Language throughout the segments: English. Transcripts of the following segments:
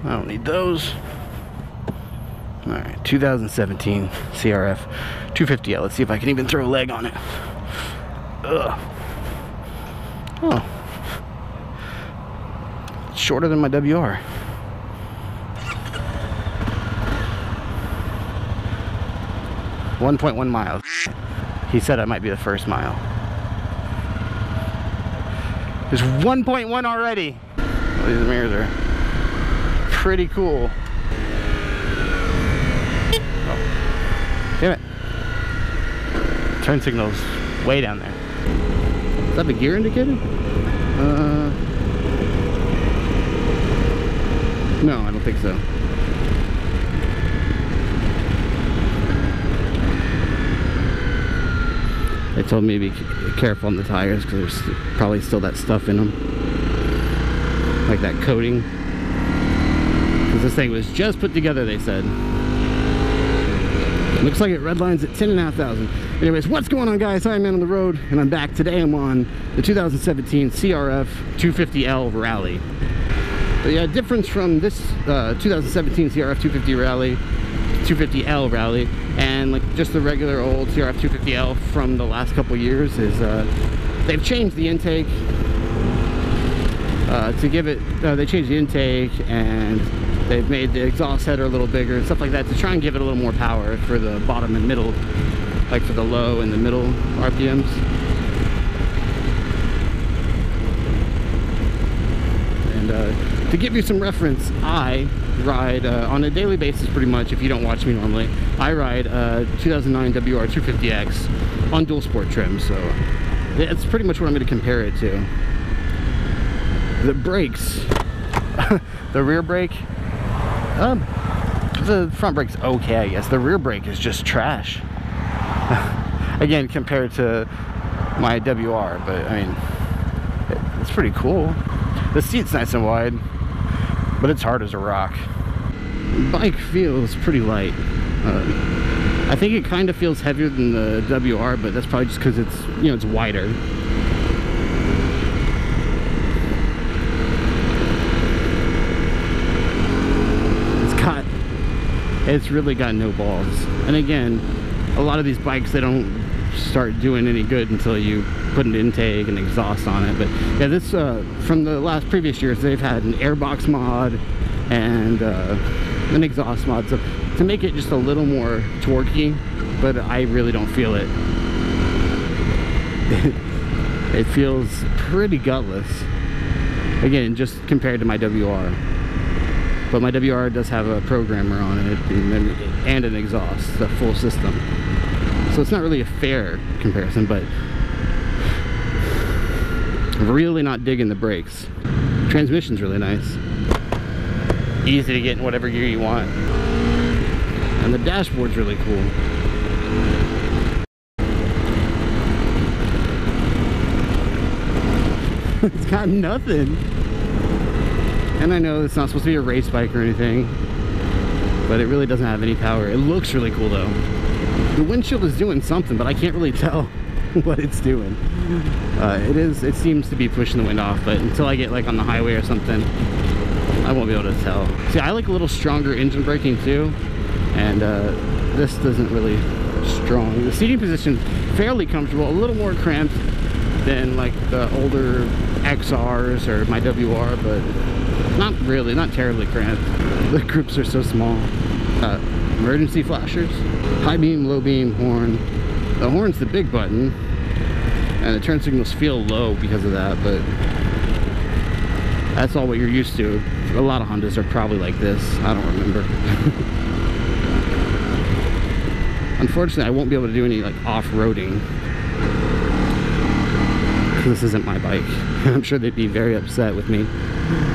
I don't need those. Alright, 2017 CRF 250L. Let's see if I can even throw a leg on it. Ugh. Oh. It's shorter than my WR. .1 miles. He said I might be the first mile. There's 1.1 already. Well, these mirrors are pretty cool. Oh. Damn it. Turn signal's way down there. Is that the gear indicator? No, I don't think so. They told me to be careful on the tires because there's probably still that stuff in them. Like that coating. Because this thing was just put together, they said. Looks like it redlines at 10,500. Anyways, what's going on, guys? Hi, I'm Man on the Road, and I'm back. Today I'm on the 2017 CRF 250L Rally. But yeah, difference from this 2017 CRF 250L Rally and like just the regular old CRF 250L from the last couple years is they've changed the intake to give it they changed the intake, and they've made the exhaust header a little bigger and stuff like that to try and give it a little more power for the bottom and middle, like for the low and the middle RPMs. And to give you some reference, I ride on a daily basis pretty much. If you don't watch me normally, I ride 2009 WR 250X on dual sport trim, so that's pretty much what I'm going to compare it to. The brakes, the rear brake, the front brake's okay, I guess. The rear brake is just trash. Again, compared to my WR, but I mean, it's pretty cool. The seat's nice and wide, but it's hard as a rock. The bike feels pretty light. I think it kind of feels heavier than the WR, but that's probably just because it's, you know, it's wider. It's really got no balls. And again, a lot of these bikes, they don't start doing any good until you put an intake and exhaust on it. But yeah, this from the previous years, they've had an airbox mod and an exhaust mod, so to make it just a little more torquey, but I really don't feel it. It feels pretty gutless, again, just compared to my WR. But my WR does have a programmer on it and an exhaust, the full system. So it's not really a fair comparison, but really not digging the brakes. Transmission's really nice. Easy to get in whatever gear you want. And the dashboard's really cool. It's got nothing. And I know it's not supposed to be a race bike or anything, but it really doesn't have any power. It looks really cool though. The windshield is doing something, but I can't really tell what it's doing. It seems to be pushing the wind off, but until I get like on the highway or something, I won't be able to tell. See, I like a little stronger engine braking too, and this doesn't really strong. The seating position's fairly comfortable, a little more cramped than like the older XRs or my WR, but not really, not terribly cramped. The groups are so small. Emergency flashers, high beam, low beam, horn. The horn's the big button, and the turn signals feel low because of that, but that's all what you're used to. A lot of Hondas are probably like this. I don't remember. Unfortunately, I won't be able to do any like off-roading. This isn't my bike. I'm sure they'd be very upset with me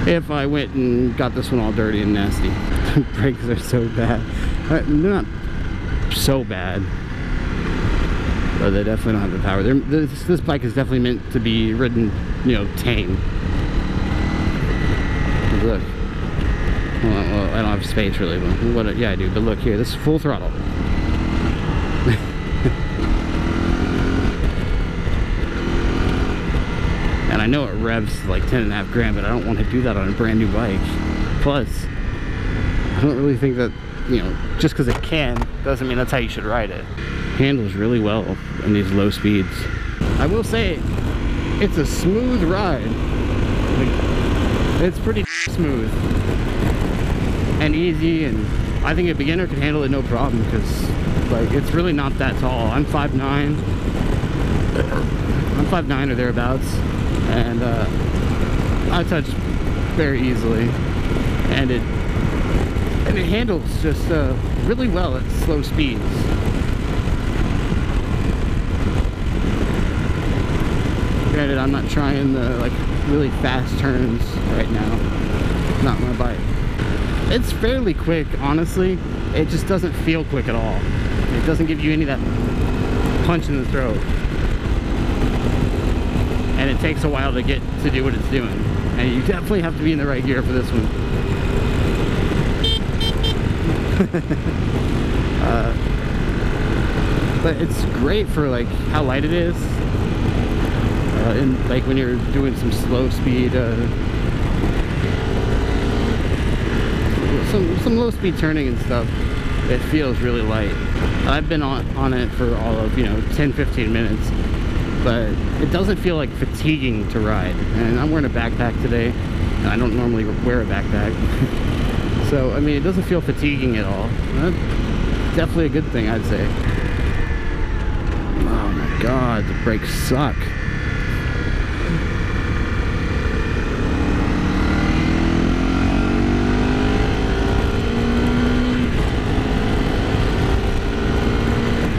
if I went and got this one all dirty and nasty. The brakes are so bad. They're not so bad, but they definitely don't have the power. This bike is definitely meant to be ridden, you know, tame. Look. Well, I don't have space really, but yeah, I do. But look here, this is full throttle. And I know it revs like 10.5 grand, but I don't want to do that on a brand new bike. Plus, don't really think that, you know, just because it can doesn't mean that's how you should ride it. Handles really well in these low speeds. I will say it's a smooth ride. Like, it's pretty smooth and easy, and I think a beginner can handle it no problem, because like it's really not that tall. I'm 5'9". I'm 5'9" or thereabouts, and I touch very easily, and it handles just really well at slow speeds. Granted, I'm not trying the like really fast turns right now. Not my bike. It's fairly quick, honestly. It just doesn't feel quick at all. It doesn't give you any of that punch in the throat. And it takes a while to get to do what it's doing. And you definitely have to be in the right gear for this one. But it's great for like how light it is. And like when you're doing some slow speed, some low speed turning and stuff, it feels really light. I've been on it for all of, you know, 10-15 minutes, but it doesn't feel like fatiguing to ride. And I'm wearing a backpack today, and I don't normally wear a backpack. So I mean, it doesn't feel fatiguing at all. That's definitely a good thing, I'd say. Oh my god, the brakes suck.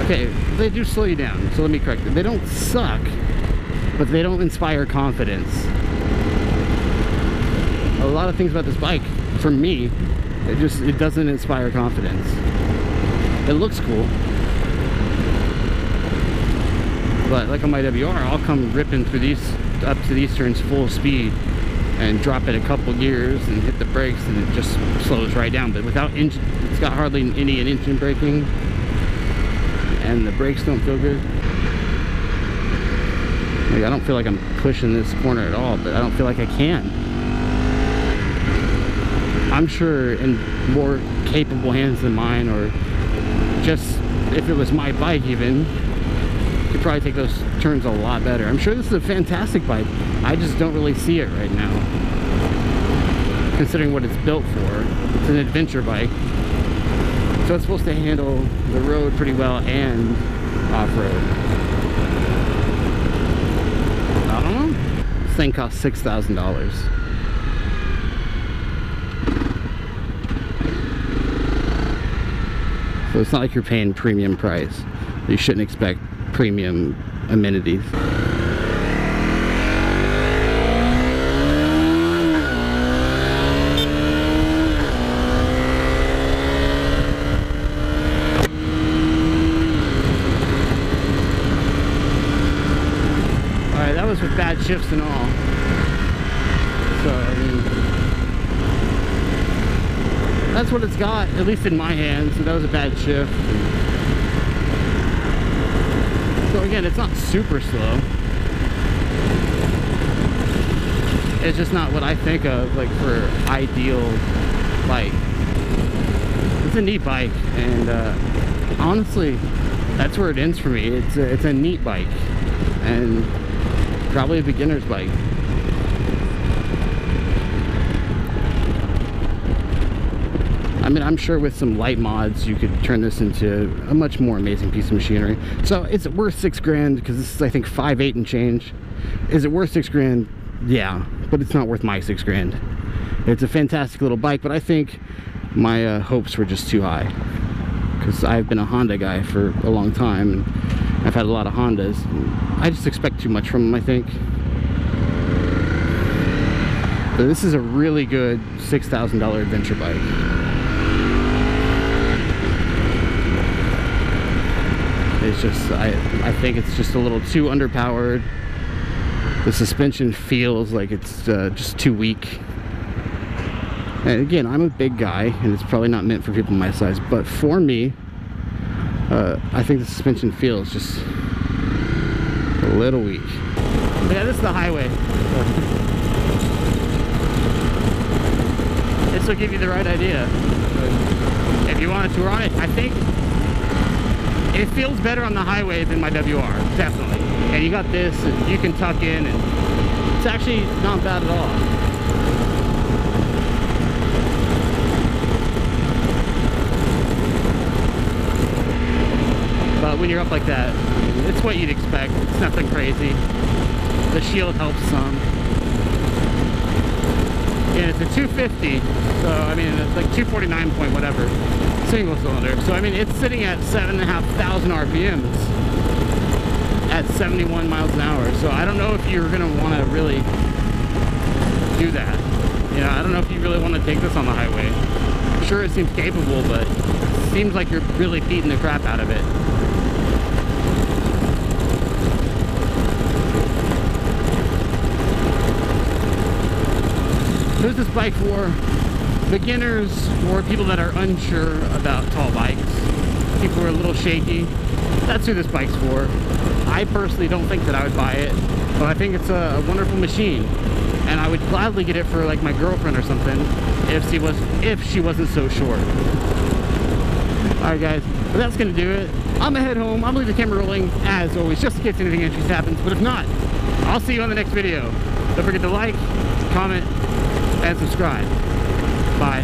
Okay, they do slow you down, so let me correct it. They don't suck, but they don't inspire confidence. A lot of things about this bike, for me, it doesn't inspire confidence. It looks cool, but like on my WR, I'll come ripping through these, up to these turns full speed and drop it a couple gears and hit the brakes, and it just slows right down. But without engine, it's got hardly any engine braking, and the brakes don't feel good. Like, I don't feel like I'm pushing this corner at all, but I don't feel like I can. I'm sure in more capable hands than mine, or just if it was my bike even, could probably take those turns a lot better. I'm sure this is a fantastic bike. I just don't really see it right now, considering what it's built for. It's an adventure bike, so it's supposed to handle the road pretty well and off-road. I don't know. This thing costs $6,000. So it's not like you're paying premium price. You shouldn't expect premium amenities. Alright, that was with bad shifts and all. So, I mean, that's what it's got, at least in my hands. So that was a bad shift. So again, it's not super slow. It's just not what I think of like for ideal bike. It's a neat bike, and honestly, that's where it ends for me. It's a neat bike, and probably a beginner's bike. I mean, I'm sure with some light mods you could turn this into a much more amazing piece of machinery. So it's worth $6,000, because this is, I think, 5.8 and change. Is it worth $6,000? Yeah, but it's not worth my $6,000. It's a fantastic little bike, but I think my hopes were just too high, because I've been a Honda guy for a long time, and I've had a lot of Hondas. I just expect too much from them, I think. But this is a really good $6,000 adventure bike. It's just, I think it's just a little too underpowered. The suspension feels like it's just too weak. And again, I'm a big guy, and it's probably not meant for people my size, but for me, I think the suspension feels just a little weak. Yeah, this is the highway. This will give you the right idea. and if you want to tour on it, I think it feels better on the highway than my WR, definitely. And you got this, and you can tuck in, and it's actually not bad at all. But when you're up like that, it's what you'd expect. It's nothing crazy. The shield helps some. And it's a 250, so I mean it's like 249 point whatever, single cylinder. So I mean it's sitting at 7,500 RPMs at 71 miles an hour. So I don't know if you're gonna want to really do that. You know, I don't know if you really want to take this on the highway. Sure, it seems capable, but it seems like you're really beating the crap out of it. Who's this bike for? Beginners or people that are unsure about tall bikes. People who are a little shaky. That's who this bike's for. I personally don't think that I would buy it, but I think it's a wonderful machine. And I would gladly get it for like my girlfriend or something if she wasn't so short. Alright guys, but that's gonna do it. I'm gonna head home. I'm gonna leave the camera rolling as always, just in case anything interesting happens. But if not, I'll see you on the next video. Don't forget to like, comment, and subscribe. Bye.